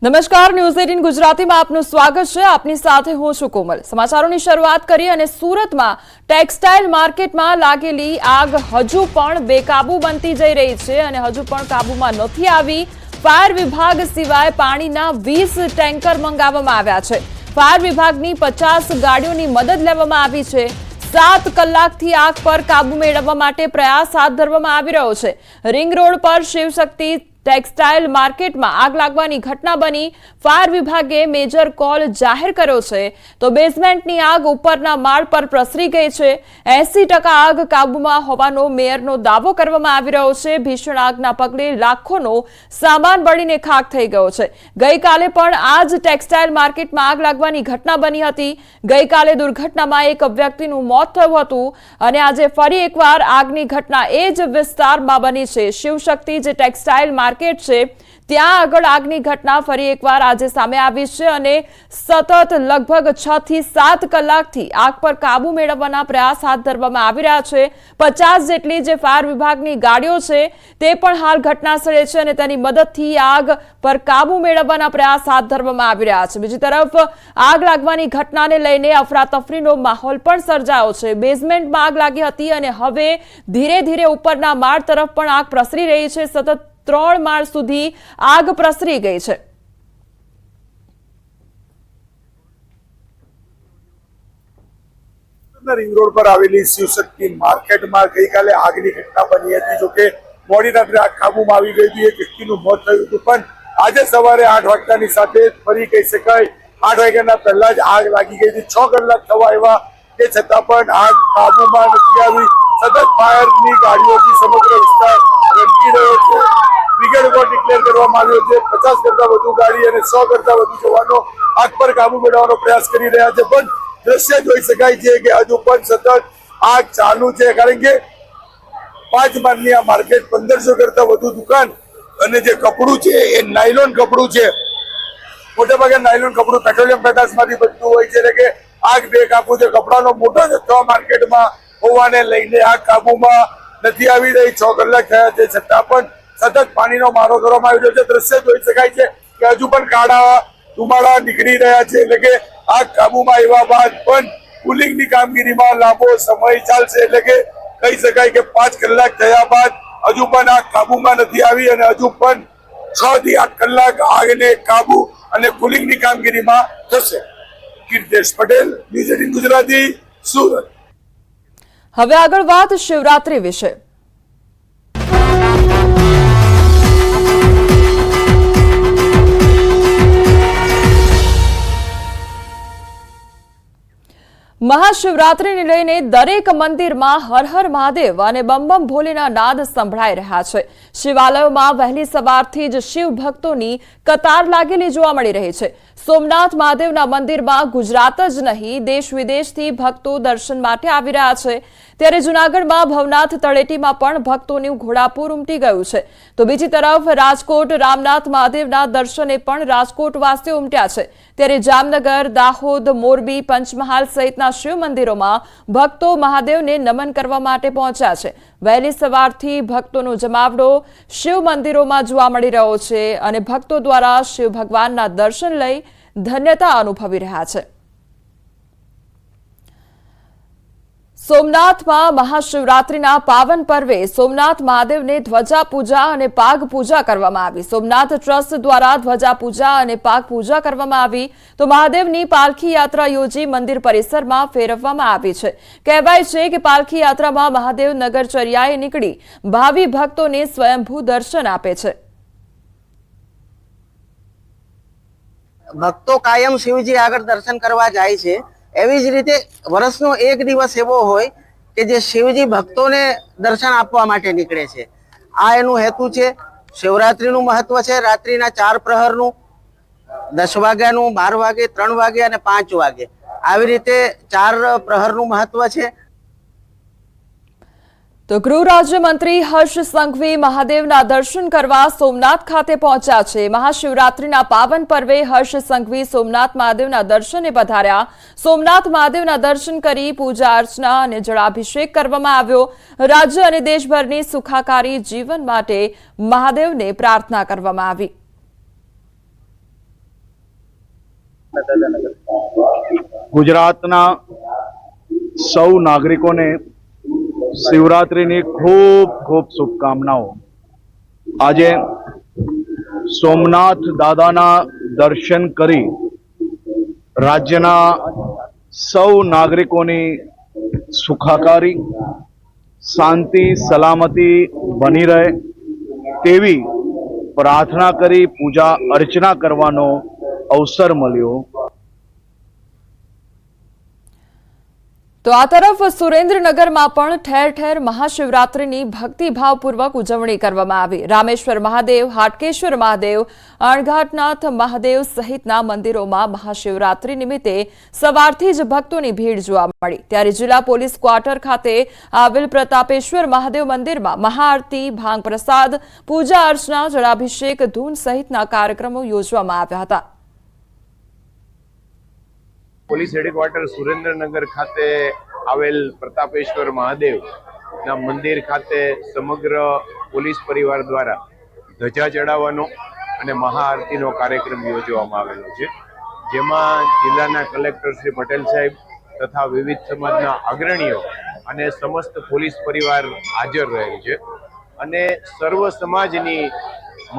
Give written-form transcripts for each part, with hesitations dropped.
નમસ્કાર, ન્યૂઝ 18 ગુજરાતીમાં આપનું સ્વાગત છે। આપની સાથે હું છું કોમલ। સમાચારોની શરૂઆત કરીએ અને સુરતમાં ટેક્સટાઇલ માર્કેટમાં લાગેલી આગ હજુ પણ બેકાબુ બનતી જઈ રહી છે અને હજુ પણ કાબુમાં નથી આવી। ફાયર વિભાગ સિવાય પાણીના 20 ટેન્કર મંગાવવામાં આવ્યા છે। ફાયર વિભાગની 50 ગાડીઓની મદદ લેવામાં આવી છે। 7 કલાકથી આગ પર કાબુ મેળવવા માટે પ્રયાસ હાથ ધરવામાં આવી રહ્યો છે। રિંગ રોડ પર શિવશક્તિ ટેક્સટાઇલ માર્કેટમાં આગ લાગવાની ઘટના બની। ફાયર વિભાગે મેજર કોલ જાહેર કર્યો છે તો બેઝમેન્ટની આગ ઉપરના માળ પર પ્રસરી ગઈ છે। 80% આગ કાબુમાં હોવાનો મેયરનો દાવો કરવામાં આવી રહ્યો છે। ભીષણ આગના પગલે લાખોનો સામાન બળીને ખાખ થઈ ગયો છે। ગઈકાલે પણ આ જ ટેક્સટાઇલ માર્કેટમાં આગ લાગવાની ઘટના બની હતી। ગઈકાલે દુર્ઘટનામાં એક વ્યક્તિનું મોત થયું હતું અને આજે ફરી એકવાર આગની ઘટના એ જ વિસ્તારમાં બની છે। શિવશક્તિ જે ટેક્સટાઇલ માર્કેટ છે ત્યાં આગળ આગની ઘટના ફરી એકવાર આજે સામે આવી છે અને સતત લગભગ 6 થી 7 કલાકથી આગ પર કાબુ મેળવવાના પ્રયાસ હાથ ધરવામાં આવી રહ્યા છે। 50 જેટલી જે ફાયર વિભાગની ગાડીઓ છે તે પણ હાલ ઘટના સ્થળે છે અને તેની મદદથી આગ પર કાબુ મેળવવાના પ્રયાસ હાથ ધરવામાં આવી રહ્યા છે। બીજી તરફ આગ લાગવાની ઘટનાને લઈને અફરાતફરીનો માહોલ પણ સર્જાયો છે। બેઝમેન્ટમાં આગ લાગી હતી અને હવે ધીરે ધીરે ઉપરના માળ તરફ પણ આગ પ્રસરી રહી છે। સતત 3 માળ સુધી આગ પ્રસરી ગઈ છે। रिंग रोड पर आवेली शिवशक्ति मार्केट में गई काले आगनी घटना बनी थी। जो कि मोडी रात्रे आग काबू में आई गई थी। एक व्यक्तिનું મોત થયું હતું પણ આજે સવારે 8 વાગ્યાની સાથે ફરી કહી શકાય 8 વાગ્યાના પહેલા જ આગ લાગી ગઈ હતી। 6 કલાક થવા આવ્યા તે છતાં પણ આગ કાબુમાં નથી આવી। સતત ફાયરની ગાડીઓથી સમગ્ર વિસ્તાર રંકી રહ્યો છે। બ્રિગેડ ઉપર ડિક્લેર કરવામાં આવ્યો છે। 50 કરતા વધુ ગાડી અને 100 કરતા વધુ જવાનો આગ પર કાબુ મેળવવાનો પ્રયાસ કરી રહ્યા છે પણ દ્રશ્ય જોઈ શકાય છે કે હજુ પણ સતત આગ ચાલુ છે। કારણ કે 5 માળની આ માર્કેટ 1500 કરતા વધુ દુકાન અને જે કપડું છે એ નાયલોન કપડું છે। મોટાભાગે નાયલોન કપડું પેટ્રોલિયમ પેદાશમાંથી બનતું હોય છે એટલે કે આગ બેકાબુ છે। કપડાનો મોટો જથ્થો માર્કેટમાં હોવાને લઈને આગ કાબુમાં નથી આવી રહી। 6 કલાક થયા છે છતાં પણ સતત પાણીનો મારો કરવામાં આવી રહ્યો છે। દ્રશ્ય જોઈ શકાય છે કે હજુ પણ કાળા ધુમાડા નીકળી રહ્યા છે એટલે કે આગ કાબુમાં આવ્યા બાદ પણ કુલિંગની કામગીરીમાં લાંબો સમય ચાલશે। એટલે કે કહી શકાય કે 5 કલાક થયા બાદ હજુ પણ આગ કાબુમાં નથી આવી અને હજુ પણ 6 થી 8 કલાક આગને કાબુ અને કુલિંગની કામગીરીમાં થશે। કીર્તેશ પટેલ, ન્યૂઝ 18 ગુજરાતી, સુરત। હવે આગળ વાત શિવરાત્રી વિશે। મહાશિવરાત્રીને લઈને દરેક મંદિરમાં હર હર મહાદેવ અને બમ બમ ભોલેના નાદ સંભળાઈ રહ્યા છે। શિવાલયોમાં વહેલી સવારથી જ શિવ ભક્તોની કતાર લાગેલી જોવા મળી રહી છે। સોમનાથ મહાદેવના મંદિરમાં ગુજરાત જ નહીં દેશ વિદેશથી ભક્તો દર્શન માટે આવી રહ્યા છે। ત્યારે જૂનાગઢમાં ભવનાથ તળેટીમાં પણ ભક્તોનું ઘોડાપુર ઉમટી ગયું છે તો બીજી તરફ રાજકોટ રામનાથ મહાદેવના દર્શને પણ રાજકોટવાસીઓ ઉમટ્યા છે। ત્યારે જામનગર, દાહોદ, મોરબી, પંચમહાલ સહિતના શિવ મંદિરોમાં ભક્તો મહાદેવને નમન કરવા માટે પહોંચ્યા છે। વહેલી સવારથી ભક્તોનો જમાવડો શિવ મંદિરોમાં જોવા મળી રહ્યો છે અને ભક્તો દ્વારા શિવ ભગવાનના દર્શન લઈ ધન્યતા અનુભવી રહ્યા છે। સોમનાથમાં મહાશિવરાત્રીના પાવન પર્વે સોમનાથ મહાદેવને ધ્વજા પૂજા અને પાગ પૂજા કરવામાં આવી। સોમનાથ ટ્રસ્ટ દ્વારા ધ્વજા પૂજા અને પાગ પૂજા કરવામાં આવી તો મહાદેવની પાલખી યાત્રા યોજી મંદિર પરિસરમાં ફેરવવામાં આવી છે। કહેવાય છે કે પાલખી યાત્રામાં મહાદેવ નગરચર્યાએ નીકળી ભાવિ ભક્તોને સ્વયંભૂ દર્શન આપે છે। ભક્તો કાયમ શિવજી આગળ દર્શન કરવા જાય છે। એવી જ રીતે વર્ષનો એક દિવસ એવો હોય કે જે શિવજી ભક્તોને દર્શન આપવા માટે નીકળે છે। આ એનું હેતુ છે। શિવરાત્રીનું મહત્વ છે। રાત્રિના 4 પ્રહરનું 10 વાગ્યાનું, 12 વાગે, 3 વાગે અને 5 વાગે આવી રીતે 4 પ્રહરનું મહત્વ છે। તો ગૃહ રાજ્યમંત્રી હર્ષ સંઘવી મહાદેવના દર્શન કરવા સોમનાથ ખાતે પહોંચ્યા છે। મહાશિવરાત્રીના પાવન પર્વે હર્ષ સંઘવી સોમનાથ મહાદેવના દર્શને પધાર્યા। સોમનાથ મહાદેવના દર્શન કરી પૂજા અર્ચના અને જળાભિષેક કરવામાં આવ્યો। રાજ્ય અને દેશભરની સુખાકારી જીવન માટે મહાદેવને પ્રાર્થના કરવામાં આવી। ગુજરાતના સૌ નાગરિકોને શિવરાત્રિની ખૂબ ખૂબ શુભકામનાઓ। આજે સોમનાથ દાદાના દર્શન કરી રાજ્યના સૌ નાગરિકોની સુખાકારી શાંતિ સલામતી બની રહે તેવી પ્રાર્થના કરી પૂજા અર્ચના કરવાનો અવસર મળ્યો। તો આ તરફ સુરેન્દ્રનગરમાં પણ ઠેર ઠેર મહાશિવરાત્રિની ભક્તિભાવપૂર્વક ઉજવણી કરવામાં આવી। રામેશ્વર મહાદેવ, હાટકેશ્વર મહાદેવ, અણઘાટનાથ મહાદેવ સહિતના મંદિરોમાં મહાશિવરાત્રિ નિમિત્તે સવારથી જ ભક્તોની ભીડ જોવા મળી। ત્યારે જિલ્લા પોલીસ ક્વાર્ટર ખાતે આવેલ પ્રતાપેશ્વર મહાદેવ મંદિરમાં મહાઆરતી, ભાંગ પ્રસાદ, પૂજા અર્ચના, જળાભિષેક, ધૂન સહિતના કાર્યક્રમો યોજવામાં આવ્યા હતા। પોલીસ હેડક્વાર્ટર સુરેન્દ્રનગર ખાતે આવેલ પ્રતાપેશ્વર મહાદેવના મંદિર ખાતે સમગ્ર પોલીસ પરિવાર દ્વારા ધજા ચડાવવાનો અને મહાઆરતીનો કાર્યક્રમ યોજવામાં આવેલો છે, જેમાં જિલ્લાના કલેક્ટર શ્રી પટેલ સાહેબ તથા વિવિધ સમાજના અગ્રણીઓ અને સમસ્ત પોલીસ પરિવાર હાજર રહેલ છે અને સર્વ સમાજની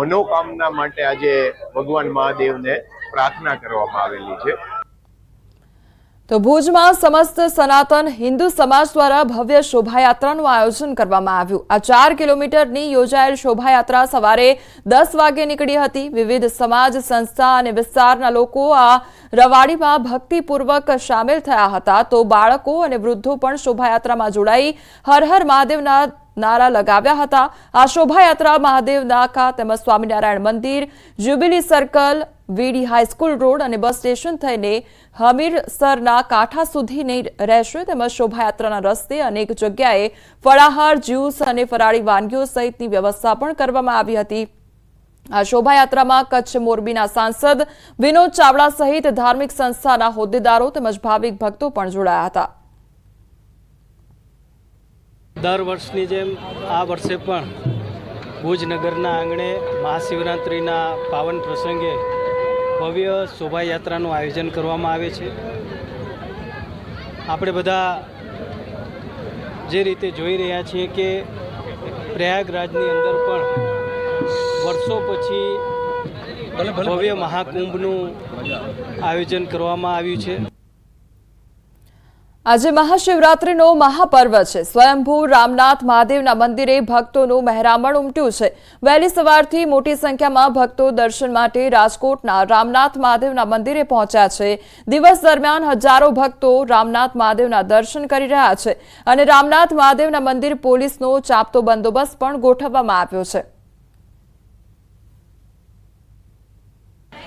મનોકામના માટે આજે ભગવાન મહાદેવને પ્રાર્થના કરવામાં આવેલી છે। તો ભુજમાં સમસ્ત સનાતન હિન્દુ સમાજ દ્વારા ભવ્ય શોભાયાત્રાનું આયોજન કરવામાં આવ્યું। આ 4 કિલોમીટરની યોજાયેલ શોભાયાત્રા સવારે 10 વાગે નીકળી હતી। વિવિધ સમાજ સંસ્થા અને વિસ્તારના લોકો આ રવાડીમાં ભક્તિપૂર્વક સામેલ થયા હતા, તો બાળકો અને વૃદ્ધો પણ શોભાયાત્રામાં જોડાઈ હર હર મહાદેવના નારા લગાવ્યા હતા। આ શોભાયાત્રા મહાદેવ નાકા તેમજ સ્વામિનારાયણ મંદિર, જ્યુબિલી સર્કલ, વીડી હાઈસ્કૂલ રોડ અને બસ સ્ટેશન થઈને હમીરસરના કાંઠા સુધીની રહેશે। તેમજ શોભાયાત્રાના રસ્તે અનેક જગ્યાએ ફળાહાર, જ્યુસ અને ફરાળી વાનગીઓ સહિતની વ્યવસ્થા પણ કરવામાં આવી હતી। આ શોભાયાત્રામાં કચ્છ મોરબીના સાંસદ વિનોદ ચાવડા સહિત ધાર્મિક સંસ્થાના હોદ્દેદારો તેમજ ભાવિક ભક્તો પણ જોડાયા હતા। દર વર્ષની જેમ આ વર્ષે પણ ભુજ નગરના આંગણે મહાશિવરાત્રિના પાવન પ્રસંગે ભવ્ય શોભાયાત્રાનું આયોજન કરવામાં આવે છે। આપણે બધા જે રીતે જોઈ રહ્યા છીએ કે પ્રયાગરાજની અંદર પણ વર્ષો પછી ભવ્ય મહાકુંભનું આયોજન કરવામાં આવ્યું છે। આજે મહાશિવરાત્રિનો મહાપર્વ છે। સ્વયંભૂ રામનાથ મહાદેવના મંદિરે ભક્તોનું મહેરામણ ઉમટ્યું છે। વહેલી સવારથી મોટી સંખ્યામાં ભક્તો દર્શન માટે રાજકોટના રામનાથ મહાદેવના મંદિરે પહોંચ્યા છે। દિવસ દરમિયાન હજારો ભક્તો રામનાથ મહાદેવના દર્શન કરી રહ્યા છે અને રામનાથ મહાદેવના મંદિર પોલીસનો ચાંપતો બંદોબસ્ત પણ ગોઠવવામાં આવ્યો છે।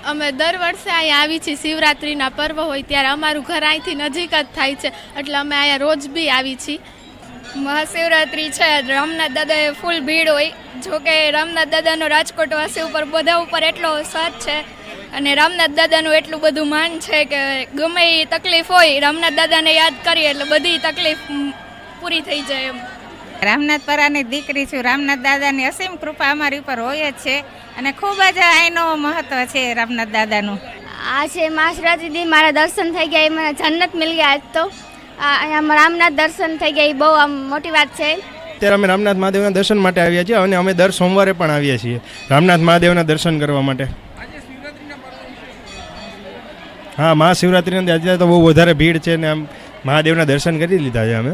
અમે દર વર્ષે અહીંયા આવી છીએ, શિવરાત્રિના પર્વ હોય ત્યારે અમારું ઘર અહીંથી નજીક જ થાય છે, એટલે અમે અહીંયા રોજ બી આવી છીએ। મહાશિવરાત્રિ છે, રામનાથ દાદાએ ફૂલ ભીડ હોય, જોકે રામનાથ દાદાનો રાજકોટવાસી ઉપર બધા ઉપર એટલો સાથ છે અને રામનાથ દાદાનું એટલું બધું માન છે કે ગમે એ તકલીફ હોય રામનાથ દાદાને યાદ કરીએ એટલે બધી તકલીફ પૂરી થઈ જાય એમ। રામનાથ પરાની દીકરી છું। રામનાથ દાદાની અસીમ કૃપા અમારી ઉપર હોય જ છે અને ખૂબ જ એનો મહત્વ છે રામનાથ દાદાનું। આજે મહાશિવરાત્રિ મારા દર્શન થઈ ગયા, મને જન્નત મિલ ગયા। આજ તો અહીંયા રામનાથ દર્શન થઈ ગયા, એ બહુ આમ મોટી વાત છે। અત્યારે અમે રામનાથ મહાદેવના દર્શન માટે આવ્યા છીએ અને અમે દર સોમવારે પણ આવીએ છીએ રામનાથ મહાદેવના દર્શન કરવા માટે। હા, મહાશિવરાત્રિના આજે તો બહુ વધારે ભીડ છે ને આમ મહાદેવના દર્શન કરી લીધા છે અમે।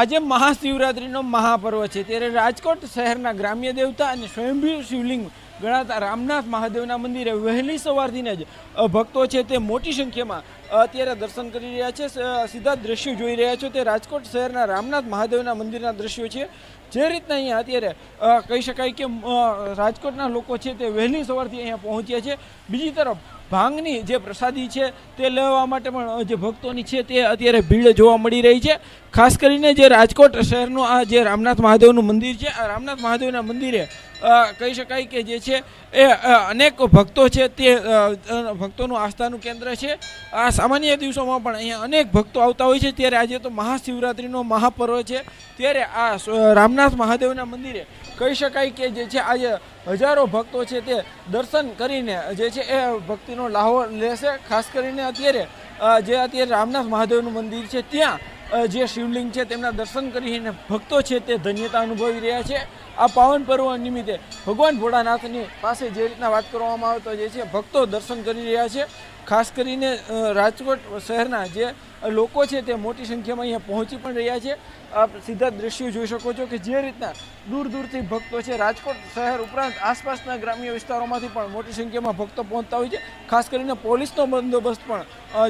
આજે મહાશિવરાત્રિનો મહાપર્વ છે, ત્યારે રાજકોટ શહેરના ગ્રામ્ય દેવતા અને સ્વયંભૂ શિવલિંગ ગણાતા રામનાથ મહાદેવના મંદિરે વહેલી સવારથી જ ભક્તો છે તે મોટી સંખ્યામાં અત્યારે દર્શન કરી રહ્યા છે। સીધા દ્રશ્યો જોઈ રહ્યા છો તે રાજકોટ શહેરના રામનાથ મહાદેવના મંદિરના દ્રશ્યો છે। જે રીતના અહીંયા અત્યારે કહી શકાય કે રાજકોટના લોકો છે તે વહેલી સવારથી અહીંયા પહોંચ્યા છે। બીજી તરફ ભાંગની જે પ્રસાદી છે તે લેવા માટે પણ જે ભક્તોની છે તે અત્યારે ભીડ જોવા મળી રહી છે। ખાસ કરીને જે રાજકોટ શહેરનું આ જે રામનાથ મહાદેવનું મંદિર છે, આ રામનાથ મહાદેવના મંદિરે કહી શકાય કે જે છે એ અનેક ભક્તો છે તે ભક્તોનું આસ્થાનું કેન્દ્ર છે। આ સામાન્ય દિવસોમાં પણ અહીંયા અનેક ભક્તો આવતા હોય છે, ત્યારે આજે તો મહાશિવરાત્રિનો મહાપર્વ છે, ત્યારે આ રામનાથ મહાદેવના મંદિરે કહી શકાય કે જે છે આજે હજારો ભક્તો છે તે દર્શન કરીને જે છે એ ભક્તિનો લાહો લેશે. ખાસ કરીને અત્યારે રામનાથ મહાદેવનું મંદિર છે ત્યાં જે શિવલિંગ છે તેમના દર્શન કરીને ભક્તો છે તે ધન્યતા અનુભવી રહ્યા છે. આ પાવન પર્વ નિમિત્તે ભગવાન ભોળાનાથની પાસે જે રીતના વાત કરવામાં આવે તો જે છે ભક્તો દર્શન કરી રહ્યા છે. ખાસ કરીને રાજકોટ શહેરના જે લોકો છે તે મોટી સંખ્યામાં અહીંયા પહોંચી પણ રહ્યા છે. આપ સીધા દ્રશ્યો જોઈ શકો છો કે જે રીતના દૂર દૂરથી ભક્તો છે રાજકોટ શહેર ઉપરાંત આસપાસના ગ્રામ્ય વિસ્તારોમાંથી પણ મોટી સંખ્યામાં ભક્તો પહોંચતા હોય છે. ખાસ કરીને પોલીસનો બંદોબસ્ત પણ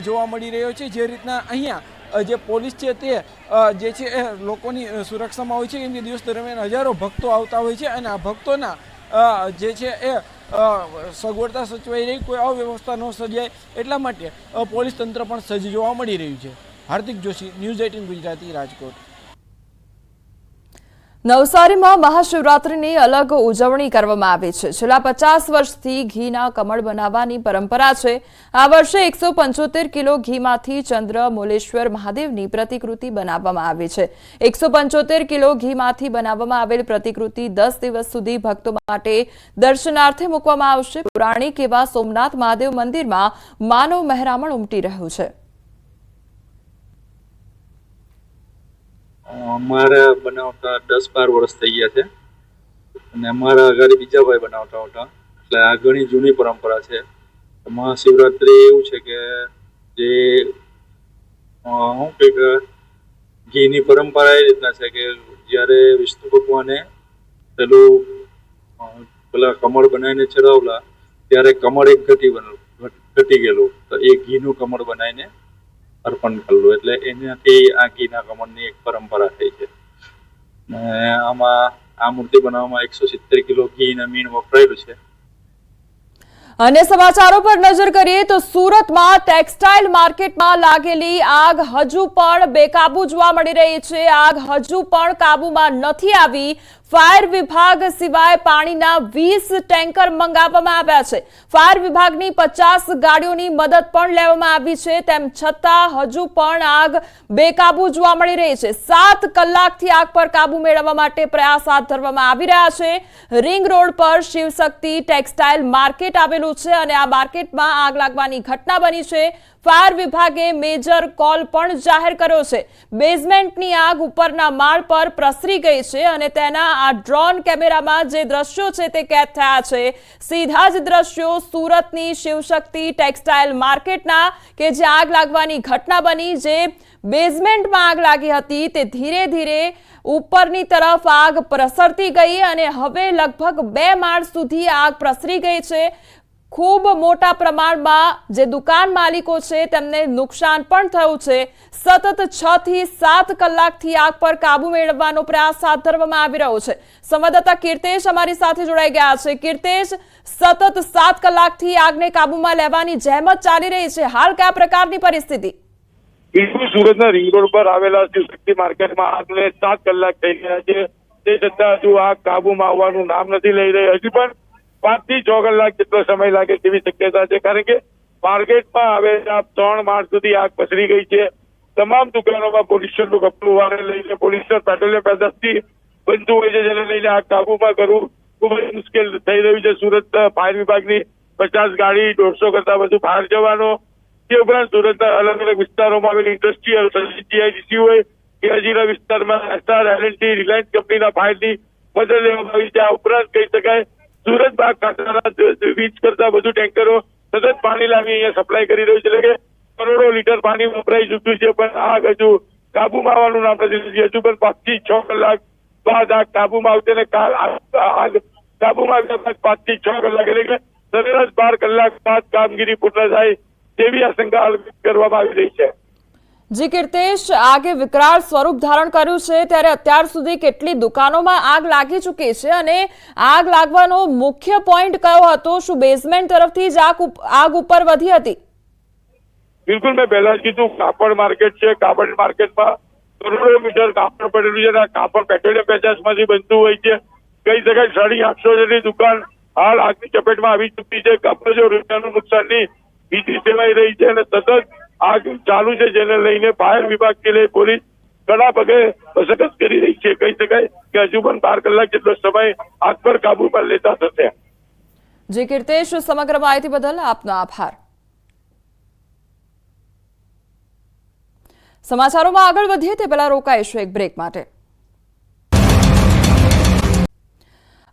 જોવા મળી રહ્યો છે. જે રીતના અહીંયા જે પોલીસ છે તે જે છે એ લોકોની સુરક્ષામાં હોય છે કેમ કે દિવસ દરમિયાન હજારો ભક્તો આવતા હોય છે અને આ ભક્તોના જે છે એ સગવડતા સચવાઈ રહી, કોઈ અવ્યવસ્થા ન સર્જાય એટલા માટે પોલીસ તંત્ર પણ સજ્જ જોવા મળી રહ્યું છે. હાર્દિક જોશી, ન્યૂઝ 18 ગુજરાતી, રાજકોટ. નવસારીમાં મહાશિવરાત્રિની અલગ ઉજવણી કરવામાં આવી છે. છેલ્લા 50 વર્ષથી ઘીના કમળ બનાવવાની પરંપરા છે. આ વર્ષે 175 કિલો ઘીમાંથી ચંદ્ર મૂલેશ્વર મહાદેવની પ્રતિકૃતિ બનાવવામાં આવી છે. 175 કિલો ઘીમાંથી બનાવવામાં આવેલ પ્રતિકૃતિ 10 દિવસ સુધી ભક્તો માટે દર્શનાર્થે મૂકવામાં આવશે. પૌરાણિક એવા સોમનાથ મહાદેવ મંદિરમાં માનવ મહેરામણ ઉમટી રહ્યું છે. અમારા બનાવતા 10-12 વર્ષ થઈ ગયા છે અને અમારા ઘરે બીજા ભાઈ બનાવતા હતા, એટલે આ ઘણી જૂની પરંપરા છે. મહાશિવરાત્રિ એવું છે કે જે શું કે ઘીની પરંપરા એ રીતના છે કે જ્યારે વિષ્ણુ ભગવાને પેલા કમળ બનાવીને ચડાવલા ત્યારે કમળ એક ઘટી ગયેલું, તો એ ઘીનું કમળ બનાવીને અર્પણ કરેલું, એટલે એનાથી આ ઘીના કમળની એક પરંપરા થઈ છે. આમાં આ મૂર્તિ બનાવવામાં 170 કિલો ઘી મીણ વપરાયેલું છે. અને સમાચારો પર નજર કરીએ તો સુરતમાં ટેક્સટાઇલ માર્કેટમાં લાગેલી આગ હજુ પણ બેકાબુ જોવા મળી રહી છે. આગ હજુ પણ કાબુમાં નથી આવી. ફાયર વિભાગ સિવાય પાણીના 20 ટેન્કર મંગાવવામાં આવ્યા છે. ફાયર વિભાગની 50 ગાડીઓની મદદ પણ લેવામાં આવી છે. તેમ છતાં હજુ પણ આગ બેકાબુ જોવા મળી રહી છે. 7 કલાકથી આગ પર કાબુ મેળવવા માટે પ્રયાસ હાથ ધરવામાં આવી રહ્યા છે. રિંગ રોડ પર શિવશક્તિ ટેક્સટાઇલ માર્કેટ આવેલું છે અને આ માર્કેટમાં આગ લાગવાની ઘટના બની છે. ફાયર વિભાગે મેજર કોલ પણ જાહેર કર્યો છે. બેઝમેન્ટની આગ ઉપરના માળ પર પ્રસરી ગઈ છે અને તેના આ ડ્રોન કેમેરામાં જે દ્રશ્યો છે તે કેદ થયા છે. સીધા જ દ્રશ્યો સુરતની શિવશક્તિ ટેક્સટાઇલ માર્કેટના કે જે આગ લાગવાની ઘટના બની, જે બેઝમેન્ટમાં આગ લાગી હતી તે ધીરે ધીરે ઉપરની તરફ આગ પ્રસરતી ગઈ અને હવે લગભગ 2 માળ સુધી આગ પ્રસરી ગઈ છે. ખૂબ મોટા પ્રમાણમાં જે દુકાન માલિકો છે તેમને નુકસાન પણ થયું છે. સતત 6 થી 7 કલાકથી આગ પર કાબુ મેળવવાનો પ્રયાસ હાથ ધરવામાં આવી રહ્યો છે. સંવાદદાતા કીર્તેશ અમારી સાથે જોડાઈ ગયા છે. કીર્તેશ, સતત 7 કલાકથી આગને કાબુમાં લેવાની જહેમત ચાલી રહી છે. હાલ કયા પ્રકારની પરિસ્થિતિ? બિલકુલ, સુરતના રિંગ રોડ પર આવેલા શિવશક્તિ માર્કેટમાં આગને 7 કલાક થઈ ગયા છે. તે છતાં હજુ આગ કાબુમાં આવવાનું નામ નથી લઈ રહી. હજી પણ 5 થી 6 કલાક જેટલો સમય લાગે તેવી શક્યતા છે, કારણ કે માર્કેટમાં આવેલા 3 માળ સુધી આગ પસરી ગઈ છે. તમામ દુકાનોમાં પોલ્યુશનનું કપડું વારે લઈને પોલ્યુશન પેટ્રોલિયમ પેદાશથી બનતું હોય છે, જેને લઈને આગ કાબુમાં કરવું ખૂબ જ મુશ્કેલ થઈ રહ્યું છે. સુરત ફાયર વિભાગની 50 ગાડી, 150 કરતા વધુ ફાયર જવાનો, તે ઉપરાંત સુરતના અલગ અલગ વિસ્તારોમાં આવેલી ઇન્ડસ્ટ્રીયલ જીઆઈડીસી હોય કે હજીરા વિસ્તારમાં એસઆર, એલએનટી, રિલાયન્સ કંપનીના ફાયરની મદદ લેવામાં આવી છે. આ ઉપરાંત કહી શકાય સુરત બાગ ખાતાના 20 કરતા વધુ ટેન્કરો સતત પાણી લાવી અહીંયા સપ્લાય કરી રહ્યું છે, એટલે કે કરોડો લીટર પાણી વપરાઈ ચૂક્યું છે, પણ આગ હજુ કાબુમાં આવવાનું નામ નથી. હજુ પણ 5 થી 6 કલાક બાદ આગ કાબુમાં આવશે અને આગ કાબુમાં આવ્યા બાદ 5 થી 6 કલાક એટલે કે સરેરાશ 12 કલાક બાદ કામગીરી પૂર્ણ થાય તેવી આશંકા કરવામાં આવી રહી છે. જી કીર્તેશ, આગે વિકરાળ સ્વરૂપ ધારણ કર્યું છે, ત્યારે અત્યાર સુધી કેટલી દુકાનોમાં આગ લાગી ચૂકી છે અને આગ લાગવાનો મુખ્ય પોઈન્ટ કયો હતો? શું બેઝમેન્ટ તરફથી જ આગ ઉપર વધી હતી? બિલકુલ, મેં પહેલા જ કીધું, કાપડ માર્કેટ છે. કાપડ માર્કેટમાં કરોડો મીટર કાપડ પડેલું છે. કાપડ પેટ્રોલિયમ પેદાશમાંથી બનતું હોય છે. કહી શકાય 850 જેટલી દુકાન હાલ આગની ચપેટમાં આવી ચૂકી છે. કરોડો રૂપિયાનું નુકસાનની ભીતિ સેવાઈ રહી છે અને સતત આગ ચાલુ છે, જેને લઈને ફાયર વિભાગથી લઈ પોલીસ ઘણા પગે મશક્કત કરી રહી છે. કહી શકાય કે હજુ પણ 12 કલાક જેટલો સમય આગ પર કાબુ પર લેતા થશે. જી કીર્તેશ, સમગ્ર માહિતી બદલ આપનો આભાર. સમાચારોમાં આગળ વધીએ તે પહેલા રોકાઈશું એક બ્રેક માટે.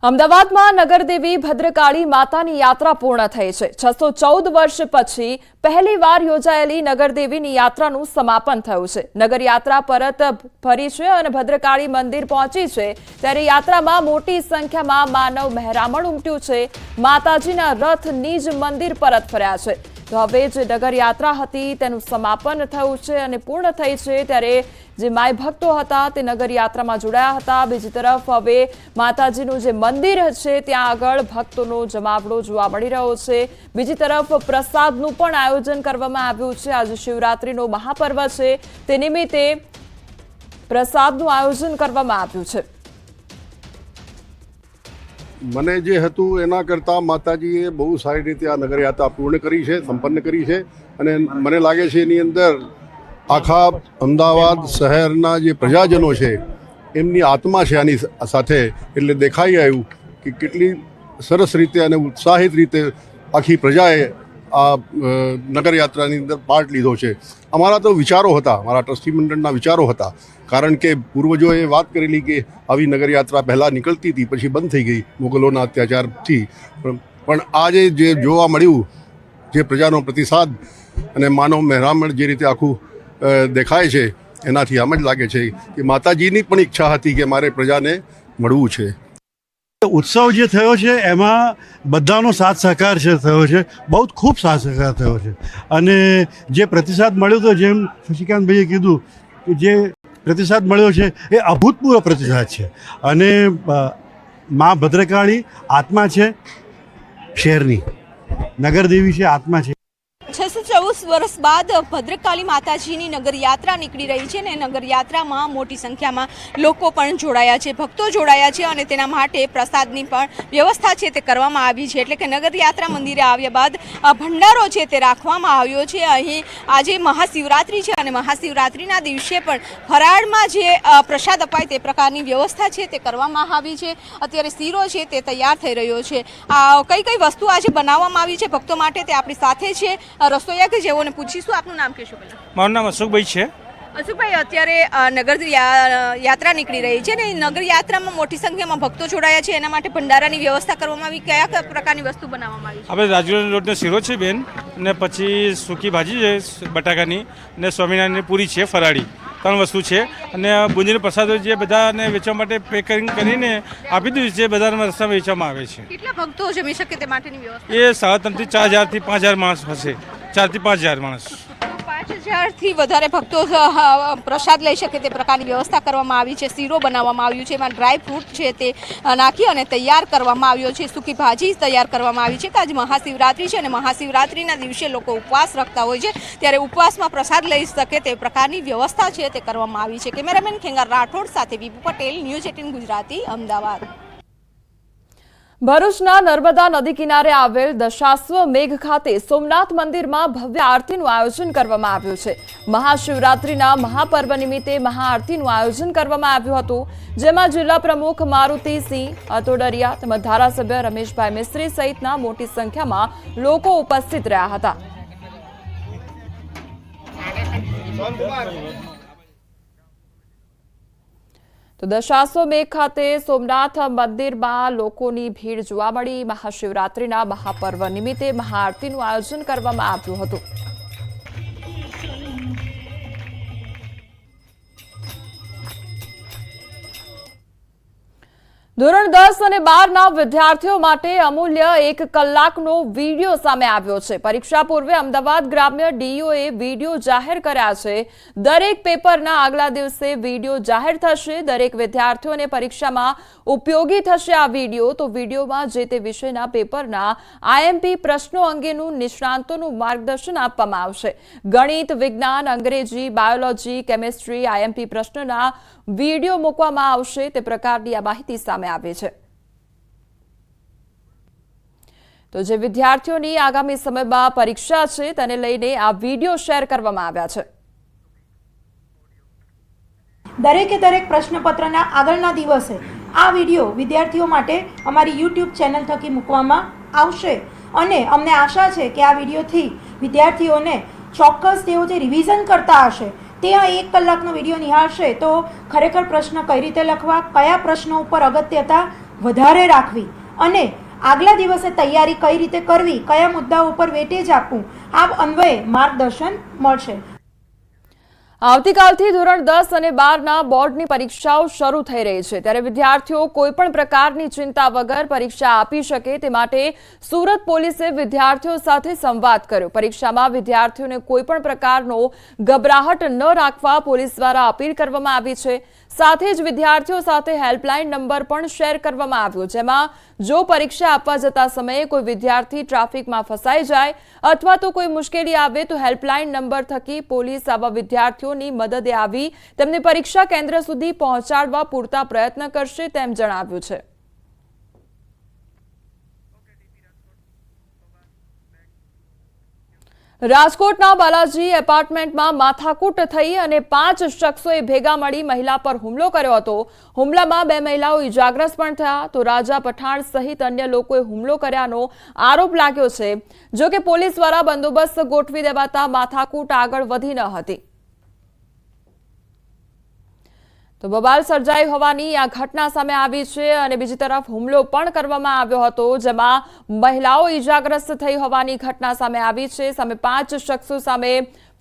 અમદાવાદમાં નગરદેવી ભદ્રકાળી માતાની યાત્રા પૂર્ણ થઈ છે. 614 વર્ષ પછી પહેલીવાર યોજાયેલી નગરદેવીની યાત્રાનું સમાપન થયું છે. નગરયાત્રા પરત ફરી છે અને ભદ્રકાળી મંદિર પહોંચી છે ત્યારે યાત્રામાં મોટી સંખ્યામાં માનવ મહેરામણ ઉમટ્યું છે. માતાજીના રથ નિજ મંદિર પરત ફર્યા છે. તો હવે જે નગરયાત્રા હતી તેનું સમાપન થયું છે અને પૂર્ણ થઈ છે ત્યારે જે માય ભક્તો હતા તે નગરયાત્રામાં જોડાયા હતા. બીજી તરફ હવે માતાજીનું જે મંદિર છે ત્યાં આગળ ભક્તોનો જમાવડો જોવા મળી રહ્યો છે. બીજી તરફ પ્રસાદનું પણ આયોજન કરવામાં આવ્યું છે. આજે શિવરાત્રીનો મહાપર્વ છે તે નિમિત્તે પ્રસાદનું આયોજન કરવામાં આવ્યું છે. મને જે હતું એના કરતાં માતાજીએ બહુ સારી રીતે આ નગરયાત્રા પૂર્ણ કરી છે, સંપન્ન કરી છે અને મને લાગે છે એની અંદર આખા અમદાવાદ શહેરના જે પ્રજાજનો છે એમની આત્મા છે આની સાથે. એટલે દેખાઈ આવ્યું કે કેટલી સરસ રીતે અને ઉત્સાહિત રીતે આખી પ્રજાએ આ નગરયાત્રાની અંદર પાર્ટ લીધો છે. અમારા તો વિચારો હતા, મારા ટ્રસ્ટી મંડળના વિચારો હતા, કારણ કે પૂર્વજોએ વાત કરેલી કે આવી નગરયાત્રા પહેલાં નીકળતી હતી પછી બંધ થઈ ગઈ મુગલોના અત્યાચારથી. પણ આજે જે જોવા મળ્યું, જે પ્રજાનો પ્રતિસાદ અને માનવ મહેરામણ જે રીતે આખું દેખાય છે એનાથી આમ જ લાગે છે કે માતાજીની પણ ઈચ્છા હતી કે મારે પ્રજાને મળવું છે. ઉત્સવ જે થયો છે એમાં બધાનો સાથ સહકાર છે થયો છે, બહુ ખૂબ સાથ સહકાર થયો છે અને જે પ્રતિસાદ મળ્યો હતો, જેમ શશિકાંતભાઈએ કીધું કે જે પ્રતિસાદ મળ્યો છે એ અભૂતપૂર્વ પ્રતિસાદ છે અને મા ભદ્રકાળી આત્મા છે શહેરની, નગરદેવી છે, આત્મા છે. 614 વર્ષ બાદ ભદ્રકાળી માતાજીની નગરયાત્રા નીકળી રહી છે અને નગરયાત્રામાં મોટી સંખ્યામાં લોકો પણ જોડાયા છે, ભક્તો જોડાયા છે અને તેના માટે પ્રસાદની પણ વ્યવસ્થા છે તે કરવામાં આવી છે. એટલે કે નગરયાત્રા મંદિરે આવ્યા બાદ ભંડારો છે તે રાખવામાં આવ્યો છે. અહીં આજે મહાશિવરાત્રિ છે અને મહાશિવરાત્રિના દિવસે પણ ફરાળમાં જે પ્રસાદ અપાય તે પ્રકારની વ્યવસ્થા છે તે કરવામાં આવી છે. અત્યારે શીરો છે તે તૈયાર થઈ રહ્યો છે. કઈ કઈ વસ્તુ આજે બનાવવામાં આવી છે ભક્તો માટે તે આપણી સાથે છે રસોઈયા કે જેઓને પૂછીશું. આપનું નામ કહેશો પહેલા? મારું નામ અશોકભાઈ છે. અશોકભાઈ, અત્યારે નગર યાત્રા નીકળી રહી છે ને નગર યાત્રામાં મોટી સંખ્યામાં ભક્તો જોડાયા છે, એના માટે ભંડારાની વ્યવસ્થા કરવામાં આવી. કયા પ્રકારની વસ્તુ બનાવવામાં આવી છે? આપણે રાજુલા રોડનો શીરો છે બેન, ને પછી સૂકી ભાજી છે બટાકાની, ને સ્વામિનારાયણની પૂરી છે ફરાળી, 3 વસ્તુ છે અને બુંદીનો પ્રસાદ જે બધાને વેચવા માટે પેકિંગ કરીને આપી દીધું છે. બધાના રસ્તામાં વેચવામાં આવે છે. કેટલા ભક્તો જમી શકે તે માટેની વ્યવસ્થા? એ 3,500 થી 4,000 થી 5,000 માણસ હશે. 4 થી 5,000 માણસ. 5,000થી વધારે ભક્તો પ્રસાદ લઈ શકે તે પ્રકારની વ્યવસ્થા કરવામાં આવી છે. શીરો બનાવવામાં આવ્યું છે, એમાં ડ્રાય ફ્રૂટ છે તે નાખી અને તૈયાર કરવામાં આવ્યો છે. સૂકી ભાજી તૈયાર કરવામાં આવી છે. આજે મહાશિવરાત્રિ છે અને મહાશિવરાત્રિના દિવસે લોકો ઉપવાસ રાખતા હોય છે, ત્યારે ઉપવાસમાં પ્રસાદ લઈ શકે તે પ્રકારની વ્યવસ્થા છે તે કરવામાં આવી છે. કેમેરામેન ખેંગાર રાઠોડ સાથે વિપુ પટેલ, ન્યૂઝ 18 ગુજરાતી, અમદાવાદ. ભરૂચના નર્મદા નદી કિનારે આવેલ દશાશ્વ મેઘ ખાતે સોમનાથ મંદિરમાં ભવ્ય આરતીનું આયોજન કરવામાં આવ્યું છે. મહાશિવરાત્રિના મહાપર્વ નિમિત્તે મહાઆરતીનું આયોજન કરવામાં આવ્યું હતું, જેમાં જિલ્લા પ્રમુખ મારુતિસિંહ અતોડરિયા તેમજ ધારાસભ્ય રમેશભાઈ મિસ્ત્રી સહિતના મોટી સંખ્યામાં લોકો ઉપસ્થિત રહ્યા હતા. તો દશાશ્વ મેઘ ખાતે સોમનાથ મંદિરમાં લોકોની ભીડ જોવા મળી. મહાશિવરાત્રિના મહાપર્વ નિમિત્તે મહાઆરતીનું આયોજન કરવામાં આવ્યું હતું. ધોરણ 10 અને 12ના વિદ્યાર્થીઓ માટે અમૂલ્ય 1 કલાકનો વિડીયો સામે આવ્યો છે. પરીક્ષા પૂર્વે અમદાવાદ ગ્રામ્ય ડીઈઓએ વિડીયો જાહેર કર્યા છે. દરેક પેપરના આગલા દિવસે વિડીયો જાહેર થશે. દરેક વિદ્યાર્થીઓને પરીક્ષામાં ઉપયોગી થશે આ વિડીયો. તો વિડીયોમાં જે તે વિષયના પેપરના આઈએમપી પ્રશ્નો અંગેનું નિષ્ણાંતોનું માર્ગદર્શન આપવામાં આવશે. ગણિત, વિજ્ઞાન, અંગ્રેજી, બાયોલોજી, કેમિસ્ટ્રી આઈએમપી પ્રશ્નના વિડીયો મૂકવામાં આવશે. તે પ્રકારની આ માહિતી સામે આવે છે. તો જે વિદ્યાર્થીઓની આગામી સમયમાં પરીક્ષા છે તેને લઈને આ વિડીયો શેર કરવામાં આવ્યા છે. દરેકે દરેક પ્રશ્નપત્રના આગળના દિવસે આ વિડીયો વિદ્યાર્થીઓ માટે અમારી યુટ્યુબ ચેનલ થકી મૂકવામાં આવશે અને અમને આશા છે કે આ વિડીયોથી વિદ્યાર્થીઓને ચોક્કસ તેઓ જે રિવિઝન કરતા હશે તે આ 1 કલાકનો વિડીયો નિહાળશે તો ખરેખર પ્રશ્ન કઈ રીતે લખવા, કયા પ્રશ્નો ઉપર અગત્યતા વધારે રાખવી અને આગલા દિવસે તૈયારી કઈ રીતે કરવી, કયા મુદ્દાઓ ઉપર વેટેજ આપવું, આ અન્વયે માર્ગદર્શન મળશે. આવતીકાલથી ધોરણ 10 અને 12ના બોર્ડની પરીક્ષાઓ શરૂ થઈ રહી છે ત્યારે વિદ્યાર્થીઓ કોઈપણ પ્રકારની ચિંતા વગર પરીક્ષા આપી શકે તે માટે સુરત પોલીસે વિદ્યાર્થીઓ સાથે સંવાદ કર્યો. પરીક્ષામાં વિદ્યાર્થીઓને કોઈપણ પ્રકારનો ગભરાહટ ન રાખવા પોલીસ દ્વારા અપીલ કરવામાં આવી છે. સાથે જ વિદ્યાર્થીઓ સાથે હેલ્પલાઇન નંબર પણ શેર કરવામાં આવ્યો જેમાં જો પરીક્ષા આપવા જતા સમયે કોઈ વિદ્યાર્થી ટ્રાફિકમાં ફસાઈ જાય અથવા તો કોઈ મુશ્કેલી આવે તો હેલ્પલાઇન નંબર થકી પોલીસ આવા વિદ્યાર્થીઓની મદદે આવી તેમને પરીક્ષા કેન્દ્ર સુધી પહોંચાડવા પૂરતા પ્રયત્ન કરશે તેમ જણાવ્યું છે. રાજકોટના બાલાજી એપાર્ટમેન્ટમાં માથાકૂટ થઈ અને 5 શખ્સોએ ભેગા મળી મહિલા પર હુમલો કર્યો હતો. હુમલામાં 2 મહિલાઓ ઇજાગ્રસ્ત પણ થયા તો રાજા પઠાણ સહિત અન્ય લોકોએ હુમલો કર્યાનો આરોપ લાગ્યો છે. જો કે પોલીસ દ્વારા બંદોબસ્ત ગોઠવી દેવાતા માથાકૂટ આગળ વધી ન હતી. તો બબાલ સર્જાઈ હોવાની આ ઘટના સામે આવી છે અને બીજી તરફ હુમલો પણ કરવામાં આવ્યો હતો જેમાં મહિલાઓ ઇજાગ્રસ્ત થઈ હોવાની ઘટના સામે આવી છે. સામે 5 શખ્સો સામે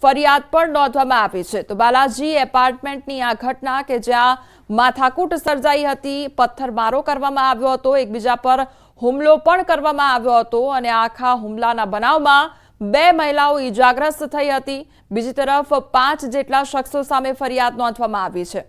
ફરિયાદ પણ નોંધવામાં આવી છે. તો બાલાજી એપાર્ટમેન્ટની આ ઘટના કે જ્યાં માથાકૂટ સર્જાઈ હતી, પથ્થરમારો કરવામાં આવ્યો હતો, એકબીજા પર હુમલો પણ કરવામાં આવ્યો હતો અને આખા હુમલાના બનાવમાં 2 મહિલાઓ ઇજાગ્રસ્ત થઈ હતી. બીજી તરફ 5 જેટલા શખ્સો સામે ફરિયાદ નોંધવામાં આવી છે.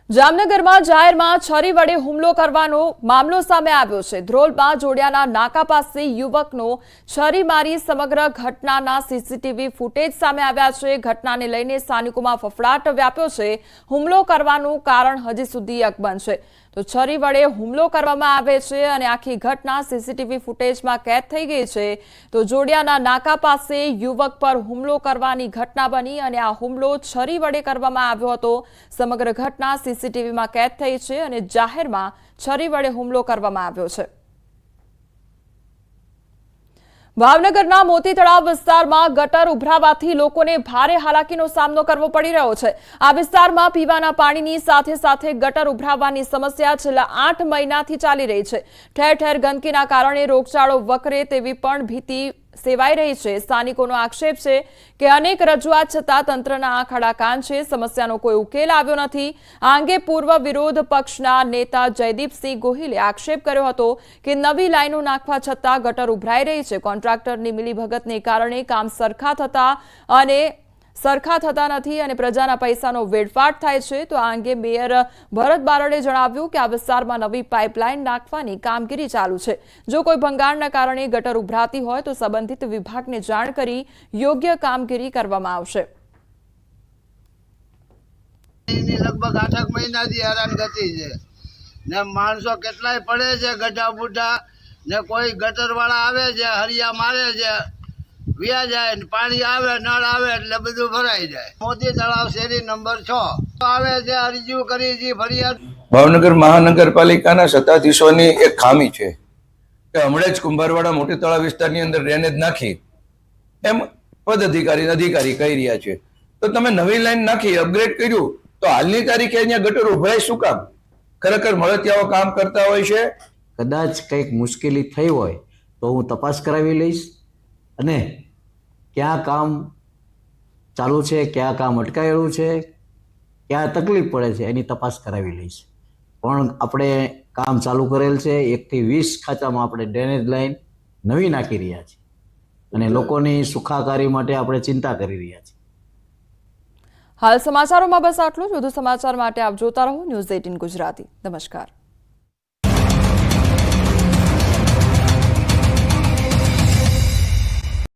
જામનગરમાં જાહેરમાં છરી વડે હુમલો કરવાનો મામલો સામે આવ્યો છે. ધ્રોલમાં જોડિયાના નાકા પાસે યુવકનો છરી મારી સમગ્ર ઘટનાના સીસીટીવી ફૂટેજ સામે આવ્યા છે. ઘટનાને લઈને સ્થાનિકોમાં ફફડાટ વ્યાપ્યો છે. હુમલો કરવાનું કારણ હજી સુધી અકબંધ છે. તો છરી વડે હુમલો કરવામાં આવે છે અને આખી ઘટના સીસીટીવી ફૂટેજમાં કેદ થઈ ગઈ છે. તો જોડિયાના નાકા પાસે યુવક પર હુમલો કરવાની ઘટના બની અને આ હુમલો છરી વડે કરવામાં આવ્યો હતો. સમગ્ર ઘટના સીસીટીવીમાં કેદ થઈ છે અને જાહેરમાં છરી વડે હુમલો કરવામાં આવ્યો છે. ભાવનગરના મોતી તળાવ વિસ્તારમાં ગટર ઉભરાવાથી લોકોને ભારે હાલાકીનો સામનો કરવો પડી રહ્યો છે. આ વિસ્તારમાં પીવાના પાણીની સાથે સાથે ગટર ઉભરાવાની સમસ્યા છેલ્લા 8 મહિનાથી ચાલી રહી છે. ઠેર ઠેર ગંદકીના કારણે રોગચાળો વકરે તેવી પણ ભીતિ સેવાઈ રહી છે. સ્થાનિકોનો આક્ષેપ છે કે અનેક રજૂઆત છતાં તંત્રના આંખ આડા કાન છે. સમસ્યાનો કોઈ ઉકેલ આવ્યો નથી. આ અંગે પૂર્વ વિરોધ પક્ષના નેતા જયદીપસિંહ ગોહિલે આક્ષેપ કર્યો હતો કે નવી લાઈનો નાખવા છતાં ગટર ઉભરાઈ રહી છે. કોન્ટ્રાક્ટરની મિલીભગતને કારણે કામ સરખા થતા નથી અને પ્રજાના પૈસાનો વેડફાટ થાય છે. તો આ અંગે મેયર ભરત બારડે જણાવ્યું કે આ વિસ્તારમાં નવી પાઇપલાઇન નાખવાની કામગીરી ચાલુ છે. જો કોઈ ભંગાણના કારણે ગટર ઉભરાતી હોય તો સંબંધિત વિભાગને જાણ કરી યોગ્ય કામગીરી કરવામાં આવશે. લગભગ 8 મહિનાથી હેરાનગતિ છે ને માણસો કેટલાય પડે છે ગઢા બુઢા ને કોઈ ગટર વાળા આવે છે, હરિયા મારે છે, વ્યા જાય ને પાણી આવે, નળ આવે એટલે બધું ભરાઈ જાય. મોતી તળાવ શેરી નંબર 6 આવે છે, અરજીઓ કરી છે, ફરિયાદ. ભાવનગર મહાનગરપાલિકાના સત્તાધીશોની એક ખામી છે કે હમણાં જ કુંભારવાડા મોટી તળાવ વિસ્તારની અંદર ડ્રેનેજ નાખી એમ પદ અધિકારી કહી રહ્યા છે. તો તમે નવી લાઈન નાખી, અપગ્રેડ કર્યું તો હાલની તારીખે અહીંયા ગટર ઉભરાય શું કામ? ખરેખર મળતિયાઓ કામ કરતા હોય છે. કદાચ કંઈક મુશ્કેલી થઈ હોય તો હું તપાસ કરાવી લઈશ અને ક્યાં કામ ચાલુ છે, ક્યાં કામ અટકાયેલું છે, ક્યાં તકલીફ પડે છે એની તપાસ કરાવી લઈશ. પણ આપણે કામ ચાલુ કરેલ છે. 1 થી 20 ખાંચામાં આપણે ડ્રેનેજ લાઈન નવી નાખી રહ્યા છીએ અને લોકોની સુખાકારી માટે આપણે ચિંતા કરી રહ્યા છીએ. હાલ સમાચારોમાં બસ આટલું જ. વધુ સમાચાર માટે આપ જોતા રહો ન્યૂઝ 18 ગુજરાતી. નમસ્કાર.